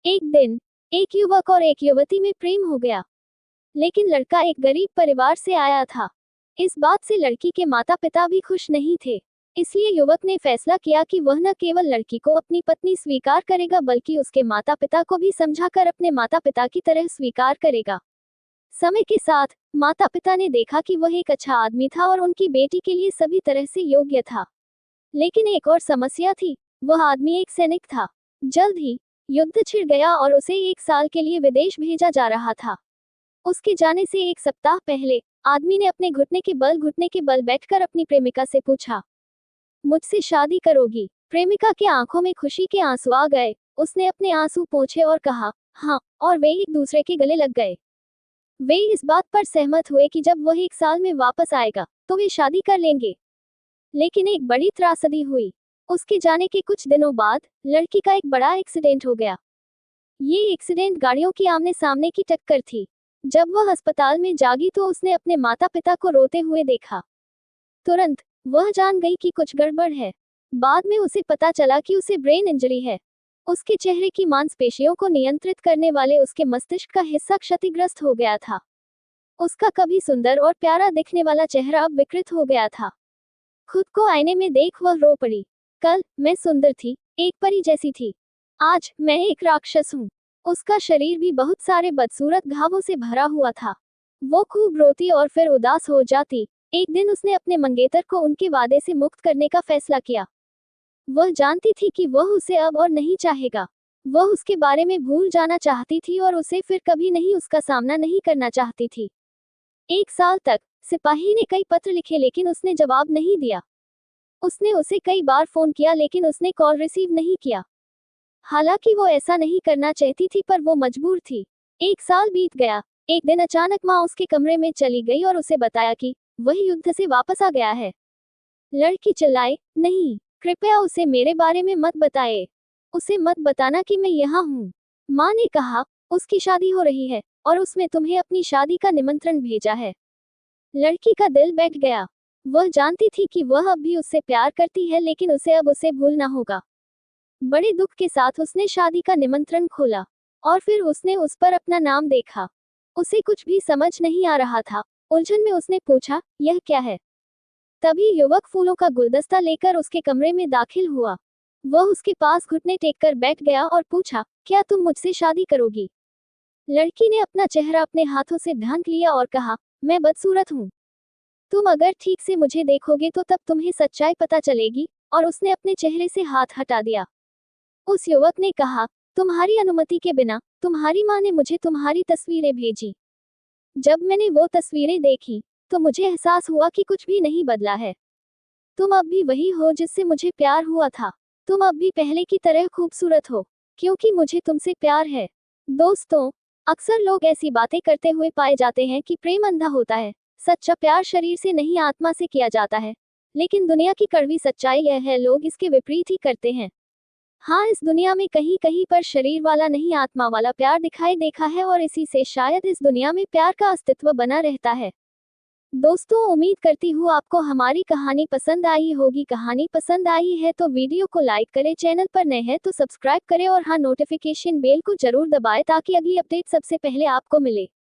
एक दिन एक युवक और एक युवती में प्रेम हो गया, लेकिन लड़का एक गरीब परिवार से आया था। इस बात से लड़की के माता पिता भी खुश नहीं थे। इसलिए युवक ने फैसला किया कि वह न केवल लड़की को अपनी पत्नी स्वीकार करेगा बल्कि उसके माता पिता को भी समझाकर अपने माता पिता की तरह स्वीकार करेगा। समय के साथ माता पिता ने देखा कि वह एक अच्छा आदमी था और उनकी बेटी के लिए सभी तरह से योग्य था। लेकिन एक और समस्या थी, वह आदमी एक सैनिक था। जल्द ही युद्ध छिड़ गया और उसे 1 साल के लिए विदेश भेजा जा रहा था। उसके जाने से 1 सप्ताह पहले आदमी ने अपने घुटने के बल बैठकर अपनी प्रेमिका से पूछा, मुझसे शादी करोगी? प्रेमिका के आंखों में खुशी के आंसू आ गए। उसने अपने आंसू पोंछे और कहा, हाँ, और वे एक दूसरे के गले लग गए। वे इस बात पर सहमत हुए कि जब वह 1 साल में वापस आएगा तो वे शादी कर लेंगे। लेकिन एक बड़ी त्रासदी हुई। उसके जाने के कुछ दिनों बाद लड़की का एक बड़ा एक्सीडेंट हो गया। ये एक्सीडेंट गाड़ियों की आमने सामने की टक्कर थी। जब वह अस्पताल में जागी तो उसने अपने माता पिता को रोते हुए देखा। तुरंत वह जान गई कि कुछ गड़बड़ है। बाद में उसे पता चला कि उसे ब्रेन इंजरी है। उसके चेहरे की मांसपेशियों को नियंत्रित करने वाले उसके मस्तिष्क का हिस्सा क्षतिग्रस्त हो गया था। उसका कभी सुंदर और प्यारा दिखने वाला चेहरा अब विकृत हो गया था। खुद को आईने में देख वह रो पड़ी। कल मैं सुंदर थी, एक परी जैसी थी। आज मैं एक राक्षस हूँ। उसका शरीर भी बहुत सारे बदसूरत घावों से भरा हुआ था। वो खूब रोती और फिर उदास हो जाती। एक दिन उसने अपने मंगेतर को उनके वादे से मुक्त करने का फैसला किया। वह जानती थी कि वह उसे अब और नहीं चाहेगा। वह उसके बारे में भूल जाना चाहती थी और उसे फिर कभी नहीं उसका सामना नहीं करना चाहती थी। 1 साल तक सिपाही ने कई पत्र लिखे लेकिन उसने जवाब नहीं दिया। उसने उसे कई बार फोन किया लेकिन उसने कॉल रिसीव नहीं किया। हालांकि वो ऐसा नहीं करना चाहती थी पर वो मजबूर थी। 1 साल बीत गया। एक दिन अचानक माँ उसके कमरे में चली गई और उसे बताया कि वह युद्ध से वापस आ गया है। लड़की चिल्लाई, नहीं, कृपया उसे मेरे बारे में मत बताए। उसे मत बताना कि मैं यहाँ हूँ। माँ ने कहा, उसकी शादी हो रही है और उसमें तुम्हें अपनी शादी का निमंत्रण भेजा है। लड़की का दिल बैठ गया। वह जानती थी कि वह अब भी उससे प्यार करती है लेकिन उसे अब उसे भूलना होगा। बड़े दुख के साथ उसने शादी का निमंत्रण खोला और फिर उसने उस पर अपना नाम देखा। उसे कुछ भी समझ नहीं आ रहा था। उलझन में उसने पूछा, यह क्या है? तभी युवक फूलों का गुलदस्ता लेकर उसके कमरे में दाखिल हुआ। वह उसके पास घुटने टेक कर बैठ गया और पूछा, क्या तुम मुझसे शादी करोगी? लड़की ने अपना चेहरा अपने हाथों से ढांक लिया और कहा, मैं बदसूरत हूँ। तुम अगर ठीक से मुझे देखोगे तो तब तुम्हें सच्चाई पता चलेगी। और उसने अपने चेहरे से हाथ हटा दिया। उस युवक ने कहा, तुम्हारी अनुमति के बिना तुम्हारी माँ ने मुझे तुम्हारी तस्वीरें भेजी। जब मैंने वो तस्वीरें देखी तो मुझे एहसास हुआ कि कुछ भी नहीं बदला है। तुम अब भी वही हो जिससे मुझे प्यार हुआ था। तुम अब भी पहले की तरह खूबसूरत हो, क्योंकि मुझे तुमसे प्यार है। दोस्तों, अक्सर लोग ऐसी बातें करते हुए पाए जाते हैं कि प्रेम अंधा होता है। सच्चा प्यार शरीर से नहीं आत्मा से किया जाता है। लेकिन दुनिया की कड़वी सच्चाई यह है, लोग इसके विपरीत ही करते हैं। हाँ, इस दुनिया में कहीं कहीं पर शरीर वाला नहीं आत्मा वाला प्यार दिखाई देखा है और इसी से शायद इस दुनिया में प्यार का अस्तित्व बना रहता है। दोस्तों, उम्मीद करती हूँ आपको हमारी कहानी पसंद आई होगी। कहानी पसंद आई है तो वीडियो को लाइक करें, चैनल पर नए हैं तो सब्सक्राइब करें और हाँ, नोटिफिकेशन बेल को जरूर दबाएं ताकि अगली अपडेट सबसे पहले आपको मिले।